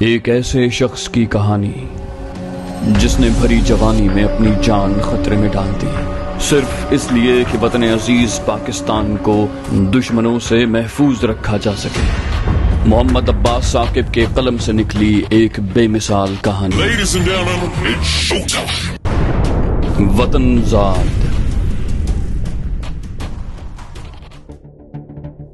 ایک ایسے شخص کی کہانی جس نے بھری جوانی میں اپنی جان خطرے میں ڈال دی، صرف اس لیے کہ وطن عزیز پاکستان کو دشمنوں سے محفوظ رکھا جا سکے۔ محمد عباس ثاقب کے قلم سے نکلی ایک بے مثال کہانی، وطن زاد۔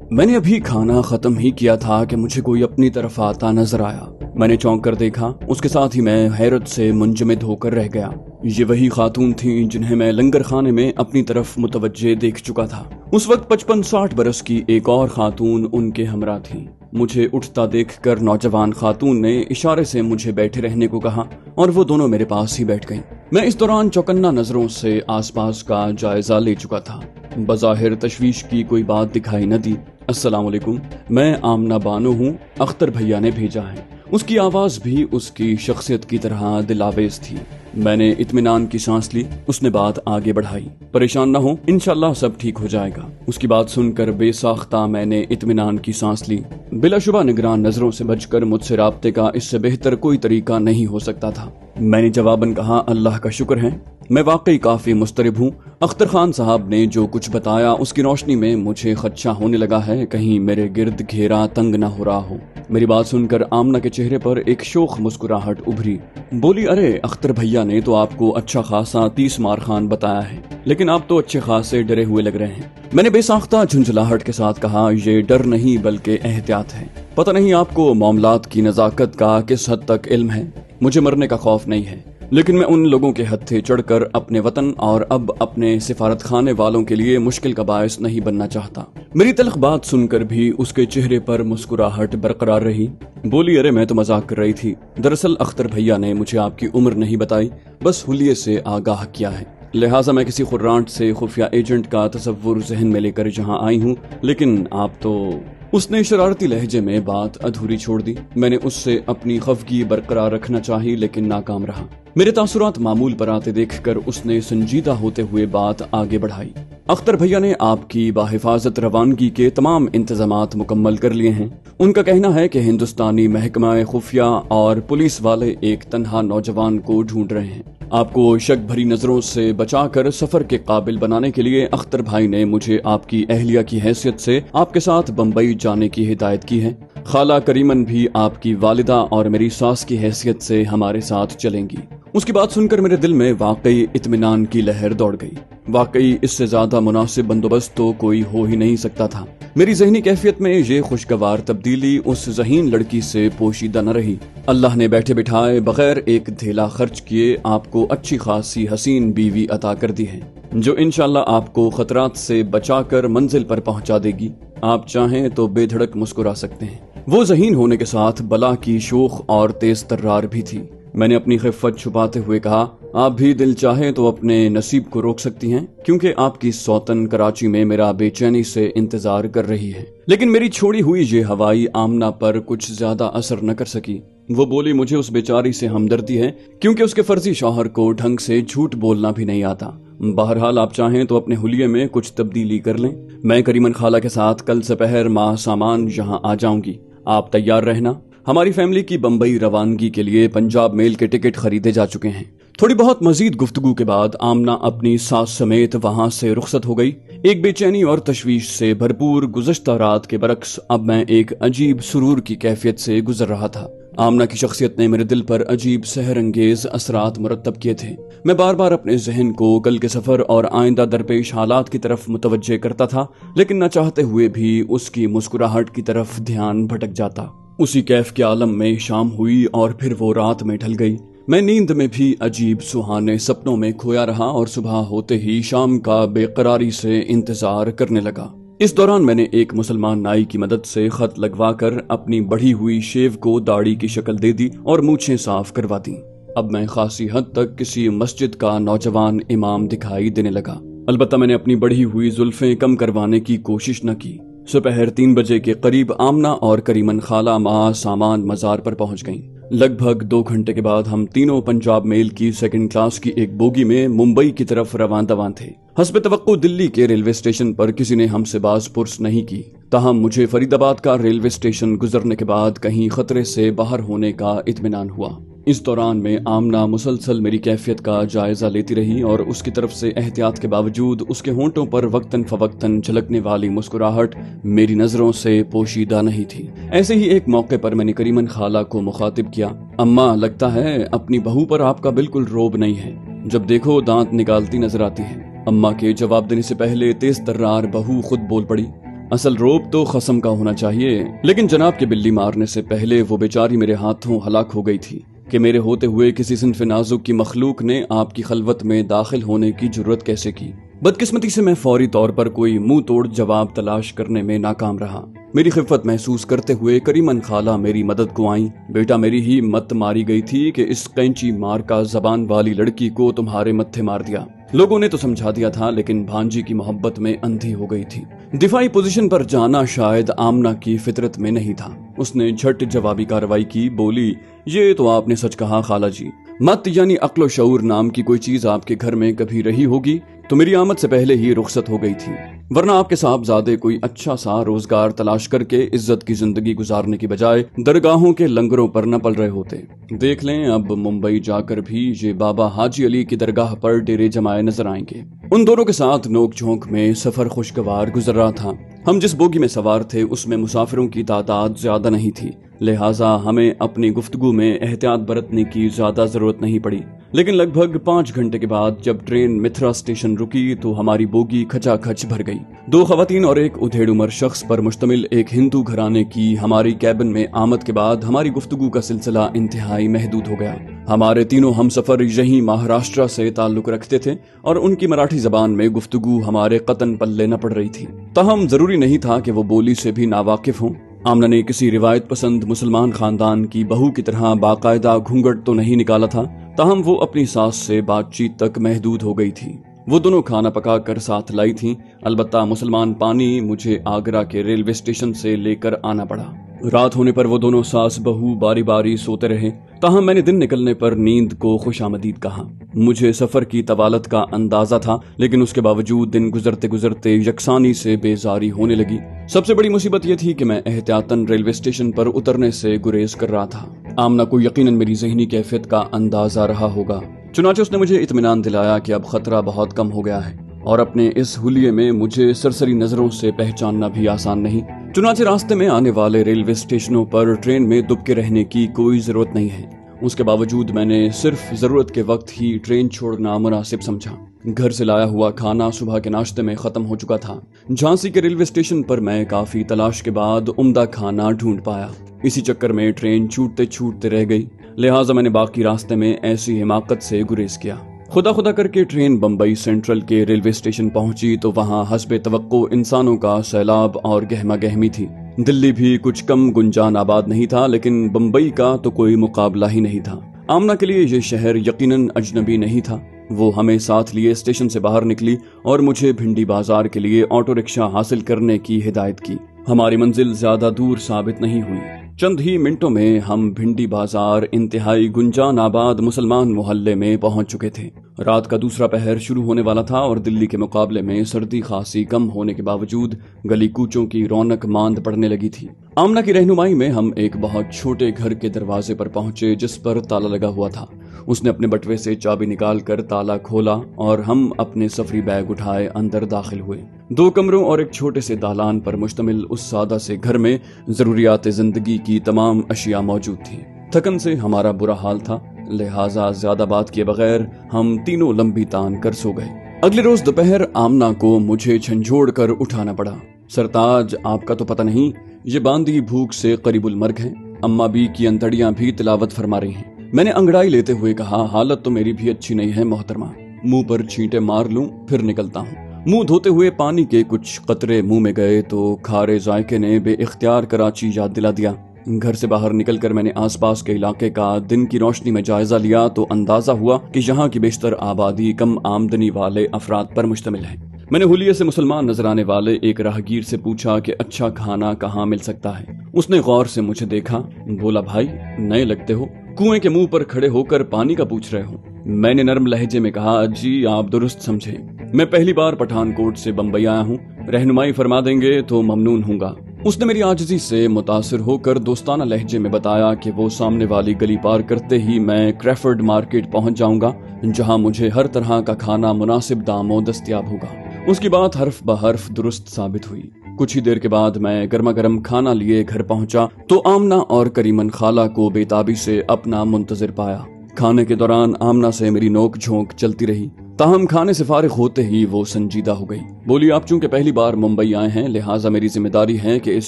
میں نے ابھی کھانا ختم ہی کیا تھا کہ مجھے کوئی اپنی طرف آتا نظر آیا۔ میں نے چونک کر دیکھا، اس کے ساتھ ہی میں حیرت سے منجمد ہو کر رہ گیا۔ یہ وہی خاتون تھیں جنہیں میں لنگر خانے میں اپنی طرف متوجہ دیکھ چکا تھا۔ اس وقت 55-60 برس کی ایک اور خاتون ان کے ہمراہ تھی۔ مجھے اٹھتا دیکھ کر نوجوان خاتون نے اشارے سے مجھے بیٹھے رہنے کو کہا اور وہ دونوں میرے پاس ہی بیٹھ گئیں۔ میں اس دوران چوکنا نظروں سے آس پاس کا جائزہ لے چکا تھا۔ بظاہر تشویش کی کوئی بات دکھائی نہ دی۔ السلام علیکم، میں آمنہ بانو ہوں، اختر بھیا نے بھیجا ہے۔ اس کی آواز بھی اس کی شخصیت کی طرح دلاویز تھی۔ میں نے اطمینان کی سانس لی۔ اس نے بات آگے بڑھائی، پریشان نہ ہو، انشاءاللہ سب ٹھیک ہو جائے گا۔ اس کی بات سن کر بے ساختہ میں نے اطمینان کی سانس لی۔ بلا شبہ نگران نظروں سے بچ کر مجھ سے رابطے کا اس سے بہتر کوئی طریقہ نہیں ہو سکتا تھا۔ میں نے جواباً کہا، اللہ کا شکر ہے، میں واقعی کافی مضطرب ہوں۔ اختر خان صاحب نے جو کچھ بتایا اس کی روشنی میں مجھے خدشہ ہونے لگا ہے کہیں میرے گرد گھیرا تنگ نہ ہو رہا ہو۔ میری بات سن کر آمنہ کے چہرے پر ایک شوخ مسکراہٹ ابھری۔ بولی، ارے اختر بھیا نے تو آپ کو اچھا خاصا 30 مار خان بتایا ہے، لیکن آپ تو اچھے خاصے ڈرے ہوئے لگ رہے ہیں۔ میں نے بے ساختہ جھنجھلاہٹ کے ساتھ کہا، یہ ڈر نہیں بلکہ احتیاط ہے۔ پتہ نہیں آپ کو معاملات کی نزاکت کا کس حد تک علم ہے۔ مجھے مرنے کا خوف نہیں ہے، لیکن میں ان لوگوں کے ہتھے چڑھ کر اپنے وطن اور اب اپنے سفارت خانے والوں کے لیے مشکل کا باعث نہیں بننا چاہتا۔ میری تلخ بات سن کر بھی اس کے چہرے پر مسکراہٹ برقرار رہی۔ بولی، ارے میں تو مذاق کر رہی تھی، دراصل اختر بھیا نے مجھے آپ کی عمر نہیں بتائی، بس حلیے سے آگاہ کیا ہے، لہٰذا میں کسی خرانٹ سے خفیہ ایجنٹ کا تصور ذہن میں لے کر جہاں آئی ہوں، لیکن آپ تو… اس نے شرارتی لہجے میں بات ادھوری چھوڑ دی۔ میں نے اس سے اپنی خفگی برقرار رکھنا چاہی لیکن ناکام رہا۔ میرے تاثرات معمول پر آتے دیکھ کر اس نے سنجیدہ ہوتے ہوئے بات آگے بڑھائی۔ اختر بھیا نے آپ کی بحفاظت روانگی کے تمام انتظامات مکمل کر لیے ہیں۔ ان کا کہنا ہے کہ ہندوستانی محکمہ خفیہ اور پولیس والے ایک تنہا نوجوان کو ڈھونڈ رہے ہیں۔ آپ کو شک بھری نظروں سے بچا کر سفر کے قابل بنانے کے لیے اختر بھائی نے مجھے آپ کی اہلیہ کی حیثیت سے آپ کے ساتھ بمبئی جانے کی ہدایت کی ہے۔ خالہ کریمن بھی آپ کی والدہ اور میری ساس کی حیثیت سے ہمارے ساتھ چلیں گی۔ اس کی بات سن کر میرے دل میں واقعی اطمینان کی لہر دوڑ گئی۔ واقعی اس سے زیادہ مناسب بندوبست تو کوئی ہو ہی نہیں سکتا تھا۔ میری ذہنی کیفیت میں یہ خوشگوار تبدیلی اس ذہین لڑکی سے پوشیدہ نہ رہی۔ اللہ نے بیٹھے بٹھائے بغیر ایک دھیلا خرچ کیے آپ کو اچھی خاصی حسین بیوی عطا کر دی ہے، جو انشاءاللہ آپ کو خطرات سے بچا کر منزل پر پہنچا دے گی۔ آپ چاہیں تو بے دھڑک مسکرا سکتے ہیں۔ وہ ذہین ہونے کے ساتھ بلا کی شوخ اور تیز ترار بھی تھی۔ میں نے اپنی خفت چھپاتے ہوئے کہا، آپ بھی دل چاہے تو اپنے نصیب کو روک سکتی ہیں، کیونکہ آپ کی سوتن کراچی میں میرا بے چینی سے انتظار کر رہی ہے۔ لیکن میری چھوڑی ہوئی یہ ہوائی آمنہ پر کچھ زیادہ اثر نہ کر سکی۔ وہ بولی، مجھے اس بیچاری سے ہمدردی ہے کیونکہ اس کے فرضی شوہر کو ڈھنگ سے جھوٹ بولنا بھی نہیں آتا۔ بہرحال آپ چاہیں تو اپنے حلیے میں کچھ تبدیلی کر لیں۔ میں کریمن خالہ کے ساتھ کل سپہر ماہ سامان یہاں آ جاؤں گی، آپ تیار رہنا۔ ہماری فیملی کی بمبئی روانگی کے لیے پنجاب میل کے ٹکٹ خریدے جا چکے ہیں۔ تھوڑی بہت مزید گفتگو کے بعد آمنہ اپنی ساس سمیت وہاں سے رخصت ہو گئی۔ ایک بے چینی اور تشویش سے بھرپور گزشتہ رات کے برعکس اب میں ایک عجیب سرور کی کیفیت سے گزر رہا تھا۔ آمنہ کی شخصیت نے میرے دل پر عجیب سحر انگیز اثرات مرتب کیے تھے۔ میں بار بار اپنے ذہن کو کل کے سفر اور آئندہ درپیش حالات کی طرف متوجہ کرتا تھا، لیکن نہ چاہتے ہوئے بھی اس کی مسکراہٹ کی طرف دھیان بھٹک جاتا۔ اسی کیف کے عالم میں شام ہوئی اور پھر وہ رات میں ڈھل گئی۔ میں نیند میں بھی عجیب سہانے سپنوں میں کھویا رہا اور صبح ہوتے ہی شام کا بے قراری سے انتظار کرنے لگا۔ اس دوران میں نے ایک مسلمان نائی کی مدد سے خط لگوا کر اپنی بڑھی ہوئی شیو کو داڑھی کی شکل دے دی اور مونچھیں صاف کروا دی۔ اب میں خاصی حد تک کسی مسجد کا نوجوان امام دکھائی دینے لگا۔ البتہ میں نے اپنی بڑھی ہوئی زلفیں کم کروانے کی کوشش نہ کی۔ سپہر 3 بجے کے قریب آمنہ اور کریمن خالہ ماہ سامان مزار پر پہنچ گئیں۔ لگ بھگ 2 گھنٹے کے بعد ہم تینوں پنجاب میل کی 2nd کلاس کی ایک بوگی میں ممبئی کی طرف رواں دواں تھے۔ حسب توقع دلی کے ریلوے اسٹیشن پر کسی نے ہم سے باز پرس نہیں کی۔ تاہم مجھے فرید آباد کا ریلوے اسٹیشن گزرنے کے بعد کہیں خطرے سے باہر ہونے کا اطمینان ہوا۔ اس دوران میں آمنہ مسلسل میری کیفیت کا جائزہ لیتی رہی اور اس کی طرف سے احتیاط کے باوجود اس کے ہونٹوں پر وقتاً فوقتاً جھلکنے والی مسکراہٹ میری نظروں سے پوشیدہ نہیں تھی۔ ایسے ہی ایک موقع پر میں نے کریمن خالہ کو مخاطب کیا، اماں لگتا ہے اپنی بہو پر آپ کا بالکل روب نہیں ہے، جب دیکھو دانت نکالتی نظر آتی ہے۔ اماں کے جواب دینے سے پہلے تیز ترار بہو خود بول پڑی، اصل روب تو خصم کا ہونا چاہیے، لیکن جناب کے بلی مارنے سے پہلے وہ بیچاری میرے ہاتھوں ہلاک ہو گئی تھی کہ میرے ہوتے ہوئے کسی صنف نازک کی مخلوق نے آپ کی خلوت میں داخل ہونے کی جرت کیسے کی؟ بدقسمتی سے میں فوری طور پر کوئی منہ توڑ جواب تلاش کرنے میں ناکام رہا۔ میری خفت محسوس کرتے ہوئے کریمن خالہ میری مدد کو آئیں۔ بیٹا میری ہی مت ماری گئی تھی کہ اس قینچی مار کا زبان والی لڑکی کو تمہارے متھے مار دیا۔ لوگوں نے تو سمجھا دیا تھا، لیکن بھانجی کی محبت میں اندھی ہو گئی تھی۔ دفاعی پوزیشن پر جانا شاید آمنہ کی فطرت میں نہیں تھا۔ اس نے جھٹ جوابی کارروائی کی، بولی، یہ تو آپ نے سچ کہا خالہ جی، مت یعنی عقل و شعور نام کی کوئی چیز آپ کے گھر میں کبھی رہی ہوگی تو میری آمد سے پہلے ہی رخصت ہو گئی تھی، ورنہ آپ کے صاحبزادے کوئی اچھا سا روزگار تلاش کر کے عزت کی زندگی گزارنے کی بجائے درگاہوں کے لنگروں پر نہ پل رہے ہوتے۔ دیکھ لیں اب ممبئی جا کر بھی یہ بابا حاجی علی کی درگاہ پر ڈیرے جمائے نظر آئیں گے۔ ان دونوں کے ساتھ نوک جھونک میں سفر خوشگوار گزر رہا تھا۔ ہم جس بوگی میں سوار تھے اس میں مسافروں کی تعداد زیادہ نہیں تھی، لہٰذا ہمیں اپنی گفتگو میں احتیاط برتنے کی زیادہ ضرورت نہیں پڑی، لیکن لگ بھگ 5 گھنٹے کے بعد جب ٹرین متھرا اسٹیشن رکی تو ہماری بوگی کھچا کھچ بھر گئی۔ 2 خواتین اور ایک ادھیڑ عمر شخص پر مشتمل ایک ہندو گھرانے کی ہماری کیبن میں آمد کے بعد ہماری گفتگو کا سلسلہ انتہائی محدود ہو گیا۔ ہمارے تینوں ہم سفر یہیں مہاراشٹر سے تعلق رکھتے تھے اور ان کی مراٹھی زبان میں گفتگو ہمارے قطن پلے نہ پڑ رہی تھی، تاہم ضروری نہیں تھا کہ وہ بولی سے بھی ناواقف ہوں۔ آمنہ نے کسی روایت پسند مسلمان خاندان کی بہو کی طرح باقاعدہ گھونگھٹ تو نہیں نکالا تھا، تاہم وہ اپنی ساس سے بات چیت تک محدود ہو گئی تھی۔ وہ دونوں کھانا پکا کر ساتھ لائی تھیں، البتہ مسلمان پانی مجھے آگرہ کے ریلوے اسٹیشن سے لے کر آنا پڑا۔ رات ہونے پر وہ دونوں ساس بہو باری باری سوتے رہے، تاہم میں نے دن نکلنے پر نیند کو خوش آمدید کہا۔ مجھے سفر کی طوالت کا اندازہ تھا، لیکن اس کے باوجود دن گزرتے گزرتے یکسانی سے بیزاری ہونے لگی۔ سب سے بڑی مصیبت یہ تھی کہ میں احتیاطاً ریلوے اسٹیشن پر اترنے سے گریز کر رہا تھا۔ آمنہ کو یقیناً میری ذہنی کیفیت کا اندازہ رہا ہوگا، چنانچہ اس نے مجھے اطمینان دلایا کہ اب خطرہ بہت کم ہو گیا ہے اور اپنے اس حلیے میں مجھے سرسری نظروں سے پہچاننا بھی آسان نہیں۔ چنانچہ راستے میں آنے والے ریلوے اسٹیشنوں پر ٹرین میں دب کے رہنے کی کوئی ضرورت نہیں ہے۔ اس کے باوجود میں نے صرف ضرورت کے وقت ہی ٹرین چھوڑنا مناسب سمجھا۔ گھر سے لایا ہوا کھانا صبح کے ناشتے میں ختم ہو چکا تھا۔ جھانسی کے ریلوے اسٹیشن پر میں کافی تلاش کے بعد عمدہ کھانا ڈھونڈ پایا، اسی چکر میں ٹرین چھوٹتے چھوٹتے رہ گئی، لہٰذا میں نے باقی راستے میں ایسی حماقت سے گریز کیا۔ خدا کر کے ٹرین بمبئی سینٹرل کے ریلوے اسٹیشن پہنچی تو وہاں حسب توقع انسانوں کا سیلاب اور گہما گہمی تھی۔ دلی بھی کچھ کم گنجان آباد نہیں تھا، لیکن بمبئی کا تو کوئی مقابلہ ہی نہیں تھا۔ آمنہ کے لیے یہ شہر یقیناً اجنبی نہیں تھا۔ وہ ہمیں ساتھ لیے اسٹیشن سے باہر نکلی اور مجھے بھنڈی بازار کے لیے آٹو رکشا حاصل کرنے کی ہدایت کی۔ ہماری منزل زیادہ دور ثابت نہیں ہوئی، چند ہی منٹوں میں ہم بھنڈی بازار انتہائی گنجان آباد مسلمان محلے میں پہنچ چکے تھے۔ رات کا دوسرا پہر شروع ہونے والا تھا اور دلی کے مقابلے میں سردی خاصی کم ہونے کے باوجود گلی کوچوں کی رونق ماند پڑنے لگی تھی۔ آمنہ کی رہنمائی میں ہم ایک بہت چھوٹے گھر کے دروازے پر پہنچے جس پر تالا لگا ہوا تھا۔ اس نے اپنے بٹوے سے چابی نکال کر تالا کھولا اور ہم اپنے سفری بیگ اٹھائے اندر داخل ہوئے۔ 2 کمروں اور ایک چھوٹے سے دالان پر مشتمل اس سادہ سے گھر میں ضروریات زندگی کی تمام اشیاء موجود تھیں۔ تھکن سے ہمارا برا حال تھا، لہٰذا زیادہ بات کیے بغیر ہم تینوں لمبی تان کر سو گئے۔ اگلے روز دوپہر آمنہ کو مجھے جھنجھوڑ کر اٹھانا پڑا۔ سرتاج، آپ کا تو پتہ نہیں، یہ باندھی بھوک سے قریب المرگ ہیں، اماں بھی کی انتڑیاں بھی تلاوت فرما رہی ہیں۔ میں نے انگڑائی لیتے ہوئے کہا، حالت تو میری بھی اچھی نہیں ہے محترمہ، منہ پر چھینٹے مار لوں پھر نکلتا ہوں۔ منہ دھوتے ہوئے پانی کے کچھ قطرے منہ میں گئے تو کھارے ذائقے نے بے اختیار کراچی یاد دلا دیا۔ گھر سے باہر نکل کر میں نے آس پاس کے علاقے کا دن کی روشنی میں جائزہ لیا تو اندازہ ہوا کہ یہاں کی بیشتر آبادی کم آمدنی والے افراد پر مشتمل ہے۔ میں نے حلیے سے مسلمان نظر آنے والے ایک راہگیر سے پوچھا کہ اچھا کھانا کہاں مل سکتا ہے۔ اس نے غور سے مجھے دیکھا، بولا، بھائی نئے لگتے ہو، کنویں کے منہ پر کھڑے ہو کر پانی کا پوچھ رہے ہو؟ میں نے نرم لہجے میں کہا، جی آپ درست سمجھے، میں پہلی بار پٹھان کوٹ سے بمبئی آیا ہوں، रहनुमाई फरमा देंगे तो ममनून हूँगा। उसने मेरी आजिज़ी से मुतासिर होकर दोस्ताना लहजे में बताया कि वो सामने वाली गली पार करते ही मैं क्रैफर्ड मार्केट पहुंच जाऊंगा, जहां मुझे हर तरह का खाना मुनासिब दामों दस्तयाब होगा। उसकी बात हर्फ ब हर्फ दुरुस्त साबित हुई। कुछ ही देर के बाद मैं गर्मा गर्म खाना लिए घर पहुंचा तो आमना और करीमन खाला को बेताबी से अपना मुंतजिर पाया। खाने के दौरान आमना से मेरी नोक झोंक चलती रही, ताहम खाने से फारिग होते ही वो संजीदा हो गई। बोली, आप चूंकि पहली बार मुंबई आए हैं, लिहाजा मेरी जिम्मेदारी है कि इस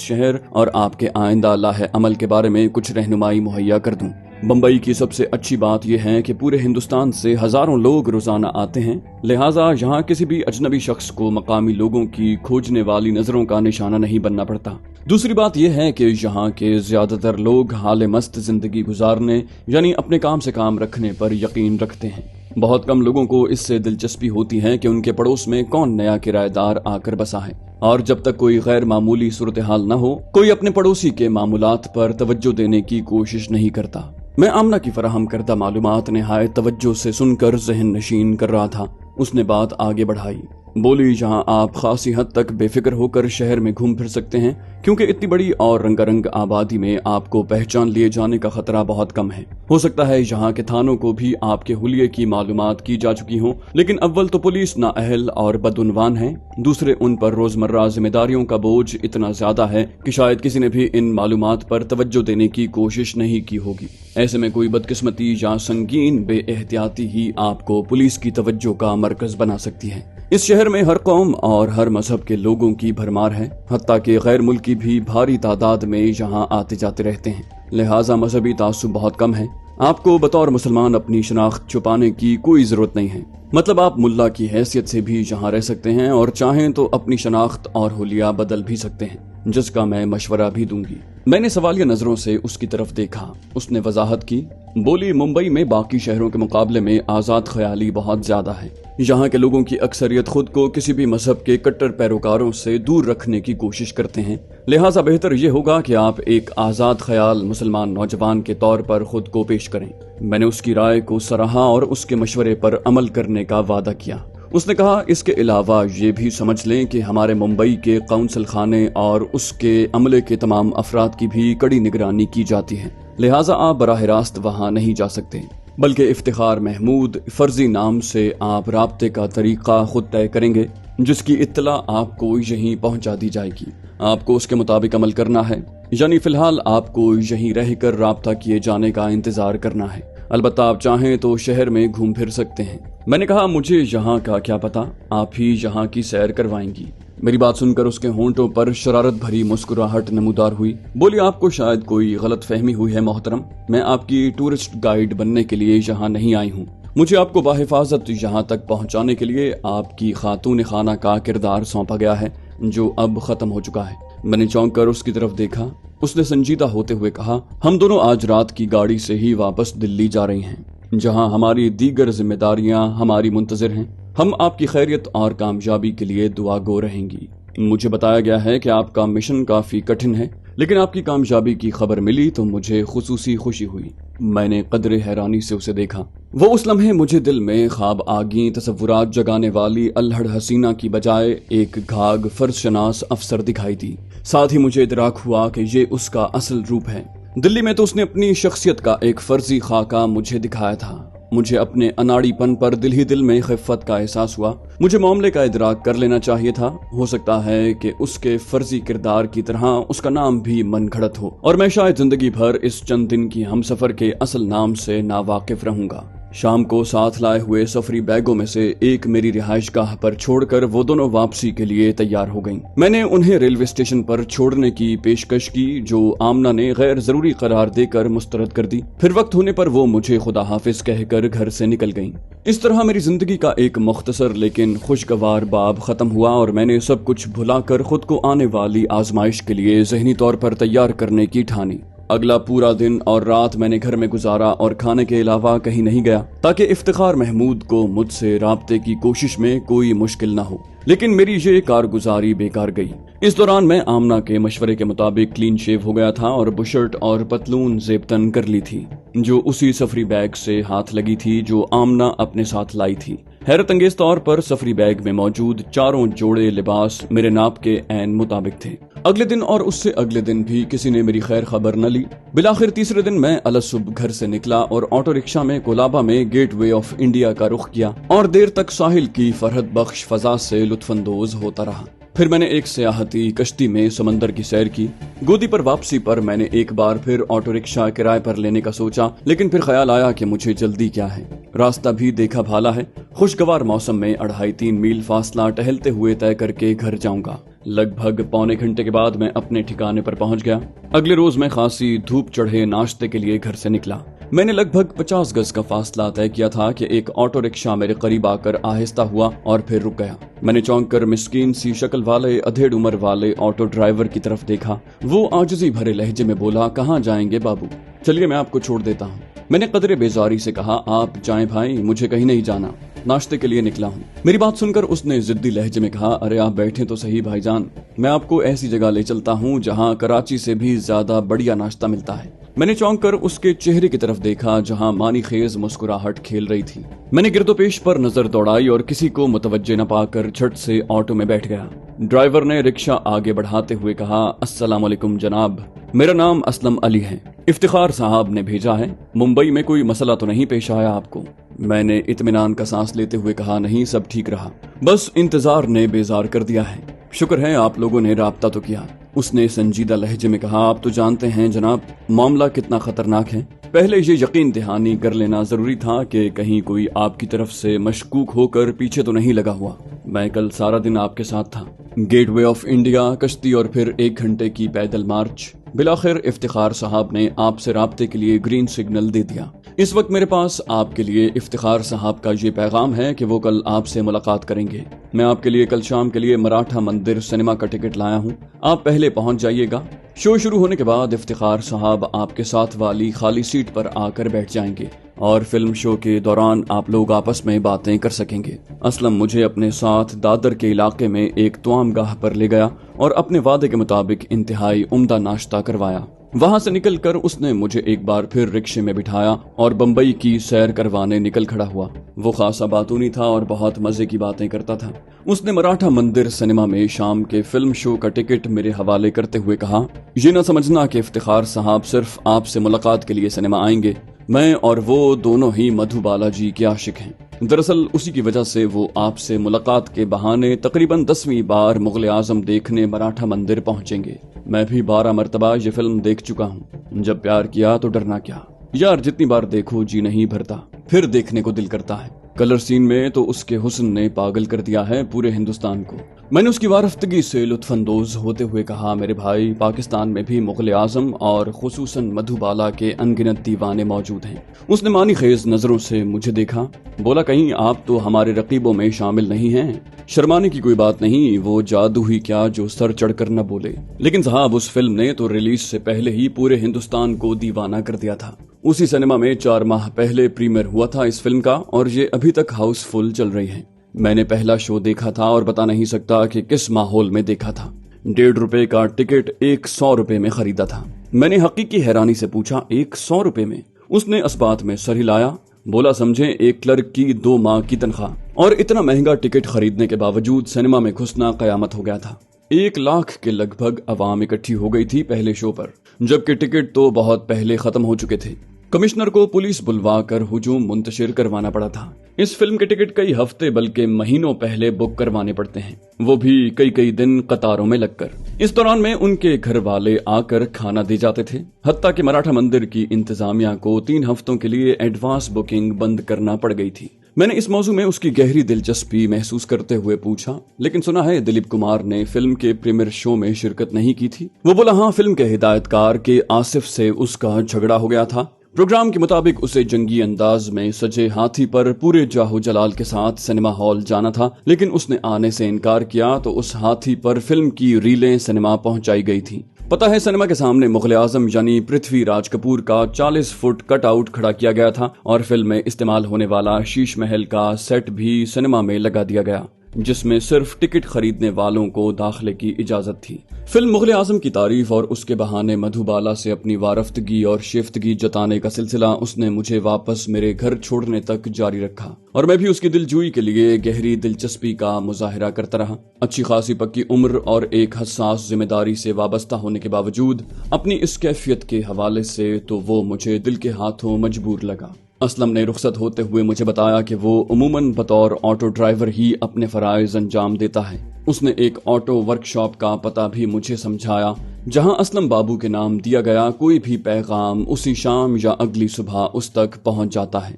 शहर और आपके आइंदा लाहे अमल के बारे में कुछ रहनुमाई मुहैया कर दूं। मुंबई की सबसे अच्छी बात यह है कि पूरे हिंदुस्तान से हजारों लोग रोजाना आते हैं, लिहाजा यहाँ किसी भी अजनबी शख्स को मकामी लोगों की खोजने वाली नजरों का निशाना नहीं बनना पड़ता। दूसरी बात यह है कि यहाँ के ज्यादातर लोग हाल मस्त जिंदगी गुजारने यानी अपने काम से काम रखने पर यकीन रखते हैं। बहुत कम लोगों को इससे दिलचस्पी होती है कि उनके पड़ोस में कौन नया किराएदार आकर बसा है, और जब तक कोई गैर मामूली सूरत हाल न हो, कोई अपने पड़ोसी के मामूलात पर तवज्जो देने की कोशिश नहीं करता। मैं आमना की फराहम करदा मालूमात निहायत तवज्जो से सुनकर ज़हन नशीन कर रहा था। उसने बात आगे बढ़ाई। बोली, जहां आप खासी हद तक बेफिक्र होकर शहर में घूम फिर सकते हैं, क्योंकि इतनी बड़ी और रंगारंग आबादी में आपको पहचान लिए जाने का खतरा बहुत कम है। हो सकता है यहाँ के थानों को भी आपके हुलिये की मालूमात की जा चुकी हो, लेकिन अव्वल तो पुलिस नाअहल और बदउनवान है, दूसरे उन पर रोजमर्रा जिम्मेदारियों का बोझ इतना ज्यादा है कि शायद किसी ने भी इन मालूमात पर तवज्जो देने की कोशिश नहीं की होगी। ऐसे में कोई बदकिस्मती या संगीन बेएहतियाती ही आपको पुलिस की तवज्जो का मरकज बना सकती है। इस शहर में हर कौम और हर मजहब के लोगों की भरमार है, हत्ता कि गैर मुल्की भी भारी तादाद में यहाँ आते जाते रहते हैं, लिहाजा मजहबी तासुब बहुत कम है। आपको बतौर मुसलमान अपनी शनाख्त छुपाने की कोई जरूरत नहीं है। मतलब आप मुल्ला की हैसियत से भी यहाँ रह सकते हैं और चाहें तो अपनी शनाख्त और हुलिया बदल भी सकते हैं, जिसका मैं मशवरा भी दूंगी। मैंने सवालिया नजरों से उसकी तरफ देखा। उसने वजाहत की। बोली, मुंबई में बाकी शहरों के मुकाबले में आजाद ख्याली बहुत ज्यादा है। यहाँ के लोगों की अक्सरियत खुद को किसी भी मजहब के कट्टर पैरोकारों से दूर रखने की कोशिश करते हैं, लिहाजा बेहतर ये होगा कि आप एक आजाद ख्याल मुसलमान नौजवान के तौर पर खुद को पेश करें। मैंने उसकी राय को सराहा और उसके मशवरे पर अमल करने का वादा किया। उसने कहा, इसके अलावा ये भी समझ लें कि हमारे मुंबई के कौंसल खाने और उसके अमले के तमाम अफराद की भी कड़ी निगरानी की जाती है, लिहाजा आप बराह रास्त वहाँ नहीं जा सकते, बल्कि इफ्तिखार महमूद फर्जी नाम से आप राब्ते का तरीका खुद तय करेंगे, जिसकी इत्तला आपको यहीं पहुंचा दी जाएगी। आपको उसके मुताबिक अमल करना है, यानी फिलहाल आपको यहीं रहकर राब्ता किए जाने का इंतजार करना है। अलबत्ता आप चाहें तो शहर में घूम फिर सकते हैं। मैंने कहा, मुझे यहाँ का क्या पता, आप ही यहाँ की सैर करवाएंगी। मेरी बात सुनकर उसके होंठों पर शरारत भरी मुस्कुराहट नमूदार हुई। बोली, आपको शायद कोई गलत फहमी हुई है मोहतरम, मैं आपकी टूरिस्ट गाइड बनने के लिए यहाँ नहीं आई हूँ। मुझे आपको बाहिफाजत यहाँ तक पहुँचाने के लिए आपकी खातून खाना का किरदार सौंपा गया है, जो अब खत्म हो चुका है। मैंने चौंक कर उसकी तरफ देखा। उसने संजीदा होते हुए कहा, हम दोनों आज रात की गाड़ी से ही वापस दिल्ली जा रही हैं, जहां हमारी दीगर जिम्मेदारियां हमारी मुंतजिर हैं। हम आपकी खैरियत और कामयाबी के लिए दुआ गो रहेंगी। मुझे बताया गया है कि आपका मिशन काफी कठिन है, लेकिन आपकी कामयाबी की खबर मिली तो मुझे खुसूसी खुशी हुई। मैंने कदरे हैरानी से उसे देखा। वो उस लम्हे मुझे दिल में ख्वाब आगी तसव्वुरात जगाने वाली अल्हड़ हसीना की बजाय एक घाग फर्जशनास अफसर दिखाई दी। साथ ही मुझे इदराक हुआ कि ये उसका असल रूप है। दिल्ली में तो उसने अपनी शख्सियत का एक फर्जी खाका मुझे दिखाया था। मुझे अपने अनाड़ीपन पर दिल ही दिल में खिफ़त का एहसास हुआ। मुझे मामले का इदराक कर लेना चाहिए था। हो सकता है कि उसके फर्जी किरदार की तरह उसका नाम भी मनगढ़ंत हो और मैं शायद जिंदगी भर इस चंद दिन की हमसफर के असल नाम से नावाकिफ रहूंगा। शाम को साथ लाए हुए सफरी बैगों में से एक मेरी रिहाइशगाह पर छोड़कर वो दोनों वापसी के लिए तैयार हो गईं। मैंने उन्हें रेलवे स्टेशन पर छोड़ने की पेशकश की, जो आमना ने गैर जरूरी करार देकर मुस्तरद कर दी। फिर वक्त होने पर वो मुझे खुदा हाफिज कहकर घर से निकल गईं। इस तरह मेरी जिंदगी का एक मुख्तसर लेकिन खुशगवार बाब खत्म हुआ और मैंने सब कुछ भुलाकर खुद को आने वाली आजमाइश के लिए ज़हनी तौर पर तैयार करने की ठानी। अगला पूरा दिन और रात मैंने घर में गुजारा और खाने के अलावा कहीं नहीं गया, ताकि इफ्तिखार महमूद को मुझसे राब्ते की कोशिश में कोई मुश्किल न हो। लेकिन मेरी ये कारगुजारी बेकार गई। इस दौरान मैं आमना के मशवरे के मुताबिक क्लीन शेव हो गया था और बुशर्ट और पतलून जेबतन कर ली थी, जो उसी सफरी बैग से हाथ लगी थी जो आमना अपने साथ लाई थी। हैरत अंगेज तौर पर सफरी बैग में मौजूद चारों जोड़े लिबास मेरे नाप के ऐन मुताबिक थे। अगले दिन और उससे अगले दिन भी किसी ने मेरी खैर खबर न ली। बिलाखिर तीसरे दिन मैं अलसुब घर से निकला और ऑटो रिक्शा में कोलाबा में गेटवे ऑफ इंडिया का रुख किया और देर तक साहिल की फरहत बख्श फजा से लुत्फानंदोज होता रहा। फिर मैंने एक सियाहती कश्ती में समंदर की सैर की। गोदी पर वापसी पर मैंने एक बार फिर ऑटो रिक्शा किराए पर लेने का सोचा, लेकिन फिर ख्याल आया कि मुझे जल्दी क्या है, रास्ता भी देखा भाला है। खुशगवार मौसम में 2.5-3 मील फासला टहलते हुए तय करके घर जाऊंगा। लगभग पौने घंटे के बाद मैं अपने ठिकाने पर पहुंच गया। अगले रोज मैं खासी धूप चढ़े नाश्ते के लिए घर से निकला। मैंने लगभग 50 गज का फासला तय किया था कि एक ऑटो रिक्शा मेरे करीब आकर आहिस्ता हुआ और फिर रुक गया। मैंने चौंक कर मिस्कीन सी शक्ल वाले अधेड़ उम्र वाले ऑटो ड्राइवर की तरफ देखा। वो आजिज़ी भरे लहजे में बोला, कहाँ जाएंगे बाबू, चलिए मैं आपको छोड़ देता हूँ। मैंने कदरे बेजारी से कहा, आप जाएं भाई, मुझे कहीं नहीं जाना, नाश्ते के लिए निकला हूँ। मेरी बात सुनकर उसने जिद्दी लहजे में कहा, अरे आप बैठे तो सही भाईजान, मैं आपको ऐसी जगह ले चलता हूँ जहाँ कराची से भी ज्यादा बढ़िया नाश्ता मिलता है। मैंने चौंक कर उसके चेहरे की तरफ देखा जहाँ मानी खेज मुस्कुराहट खेल रही थी। मैंने गिरदोपेश पर नजर दौड़ाई और किसी को मुतवज्जे न पाकर झट से ऑटो में बैठ गया। ड्राइवर ने रिक्शा आगे बढ़ाते हुए कहा, अस्सलाम वालेकुम जनाब, मेरा नाम असलम अली है, इफ्तिखार साहब ने भेजा है। मुंबई में कोई मसला तो नहीं पेश आया आपको? मैंने इत्मीनान का सांस लेते हुए कहा, नहीं, सब ठीक रहा, बस इंतजार ने बेजार कर दिया है। शुक्र है आप लोगों ने राब्ता तो किया। उसने संजीदा लहजे में कहा, आप तो जानते हैं जनाब मामला कितना खतरनाक है। पहले ये यकीन दहानी कर लेना जरूरी था कि कहीं कोई आपकी तरफ से मशकूक होकर पीछे तो नहीं लगा हुआ। मैं कल सारा दिन आपके साथ था, गेटवे ऑफ इंडिया, कश्ती और फिर 1 घंटे की पैदल मार्च। बिलाखिर इफ्तिखार साहब ने आपसे राब्ते के लिए ग्रीन सिग्नल दे दिया। इस वक्त मेरे पास आपके लिए इफ्तिखार साहब का ये पैगाम है कि वो कल आपसे मुलाकात करेंगे। मैं आपके लिए कल शाम के लिए मराठा मंदिर सिनेमा का टिकट लाया हूँ, आप पहले पहुँच जाइएगा। शो शुरू होने के बाद इफ्तिखार साहब आपके साथ वाली खाली सीट पर आकर बैठ जाएंगे और फिल्म शो के दौरान आप लोग आपस में बातें कर सकेंगे। असलम मुझे अपने साथ दादर के इलाके में एक तवामगाह पर ले गया और अपने वादे के मुताबिक इंतहाई उम्दा नाश्ता करवाया। वहां से निकलकर उसने मुझे एक बार फिर रिक्शे में बिठाया और बम्बई की सैर करवाने निकल खड़ा हुआ। वो खासा बातूनी था और बहुत मजे की बातें करता था। उसने मराठा मंदिर सिनेमा में शाम के फिल्म शो का टिकट मेरे हवाले करते हुए कहा, ये न समझना कि इफ्तिखार साहब सिर्फ आपसे मुलाकात के लिए सिनेमा आएंगे, मैं और वो दोनों ही मधुबाला जी के आशिक हैं। दरअसल उसी की वजह से वो आपसे मुलाकात के बहाने तकरीबन 10वीं बार मुगल आजम देखने मराठा मंदिर पहुंचेंगे। मैं भी 12 मरतबा ये फिल्म देख चुका हूँ। जब प्यार किया तो डरना क्या यार, जितनी बार देखो जी नहीं भरता, फिर देखने को दिल करता है। कलर सीन में तो उसके हुस्न ने पागल कर दिया है पूरे हिंदुस्तान को। मैंने उसकी वारफ्तगी से लुत्फानंदोज होते हुए कहा, मेरे भाई, पाकिस्तान में भी मुगल आजम और खुसूसन मधुबाला के अनगिनत दीवाने मौजूद हैं। उसने मानी खेज नजरों से मुझे देखा, बोला, कहीं आप तो हमारे रकीबों में शामिल नहीं हैं? शर्माने की कोई बात नहीं, वो जादू ही क्या जो सर चढ़कर न बोले। लेकिन साहब उस फिल्म ने तो रिलीज से पहले ही पूरे हिंदुस्तान को दीवाना कर दिया था। उसी सिनेमा में 4 माह पहले प्रीमियर हुआ था इस फिल्म का और ये अभी तक हाउसफुल चल रही है। मैंने पहला शो देखा था और बता नहीं सकता कि किस माहौल में देखा था। 1.5 रुपए का टिकट 100 रुपए में खरीदा था। मैंने हकीकी हैरानी से पूछा, 100 रुपए में? उसने इस्बात में सर हिलाया, बोला, समझे एक क्लर्क की 2 माह की तनख्वाह। और इतना महंगा टिकट खरीदने के बावजूद सिनेमा में घुसना कयामत हो गया था। 1 लाख के लगभग अवाम इकट्ठी हो गई थी पहले शो पर, जबकि टिकट तो बहुत पहले खत्म हो चुके थे। कमिश्नर को पुलिस बुलवा कर हुजूम मुंतशिर करवाना पड़ा था। इस फिल्म के टिकट कई हफ्ते बल्कि महीनों पहले बुक करवाने पड़ते हैं, वो भी कई दिन कतारों में लगकर। इस दौरान में उनके घर वाले आकर खाना दे जाते थे। हत्ता कि मराठा मंदिर की इंतजामिया को 3 हफ्तों के लिए एडवांस बुकिंग बंद करना पड़ गई थी। मैंने इस मौजू में उसकी गहरी दिलचस्पी महसूस करते हुए पूछा, लेकिन सुना है दिलीप कुमार ने फिल्म के प्रीमियर शो में शिरकत नहीं की थी? वो बोला, हाँ, फिल्म के हिदायतकार के आसिफ से उसका झगड़ा हो गया था। प्रोग्राम के मुताबिक उसे जंगी अंदाज में सजे हाथी पर पूरे जाहो जलाल के साथ सिनेमा हॉल जाना था, लेकिन उसने आने से इनकार किया तो उस हाथी पर फिल्म की रीलें सिनेमा पहुंचाई गई थी। पता है, सिनेमा के सामने मुगल आजम यानी पृथ्वी राज कपूर का 40 फुट कट आउट खड़ा किया गया था और फिल्म में इस्तेमाल होने वाला शीश महल का सेट भी सिनेमा में लगा दिया गया। जिसमें सिर्फ टिकट खरीदने वालों को दाखिले की इजाजत थी। फिल्म मुगल आजम की तारीफ और उसके बहाने मधुबाला से अपनी वारफ्तगी और शिफ्तगी जताने का सिलसिला उसने मुझे वापस मेरे घर छोड़ने तक जारी रखा और मैं भी उसकी दिलजोई के लिए गहरी दिलचस्पी का मुजाहिरा करता रहा। अच्छी खासी पक्की उम्र और एक हसास जिम्मेदारी से वाबस्ता होने के बावजूद अपनी इस कैफियत के हवाले से तो वो मुझे दिल के हाथों मजबूर लगा। असलम ने रुखसत होते हुए मुझे बताया कि वो उमूमन बतौर ऑटो ड्राइवर ही अपने फराइज अंजाम देता है। उसने एक ऑटो वर्कशॉप का पता भी मुझे समझाया जहां असलम बाबू के नाम दिया गया कोई भी पैगाम उसी शाम या अगली सुबह उस तक पहुंच जाता है।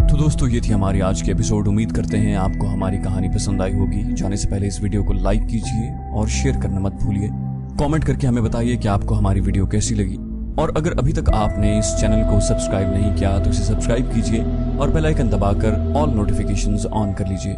तो दोस्तों ये थी हमारी आज की एपिसोड। उम्मीद करते हैं आपको हमारी कहानी पसंद आई होगी। जाने से पहले इस वीडियो को लाइक कीजिए और शेयर करना मत भूलिए। कमेंट करके हमें बताइए कि आपको हमारी वीडियो कैसी लगी और अगर अभी तक आपने इस चैनल को सब्सक्राइब नहीं किया तो इसे सब्सक्राइब कीजिए और बेल आइकन दबाकर ऑल नोटिफिकेशंस ऑन कर लीजिए।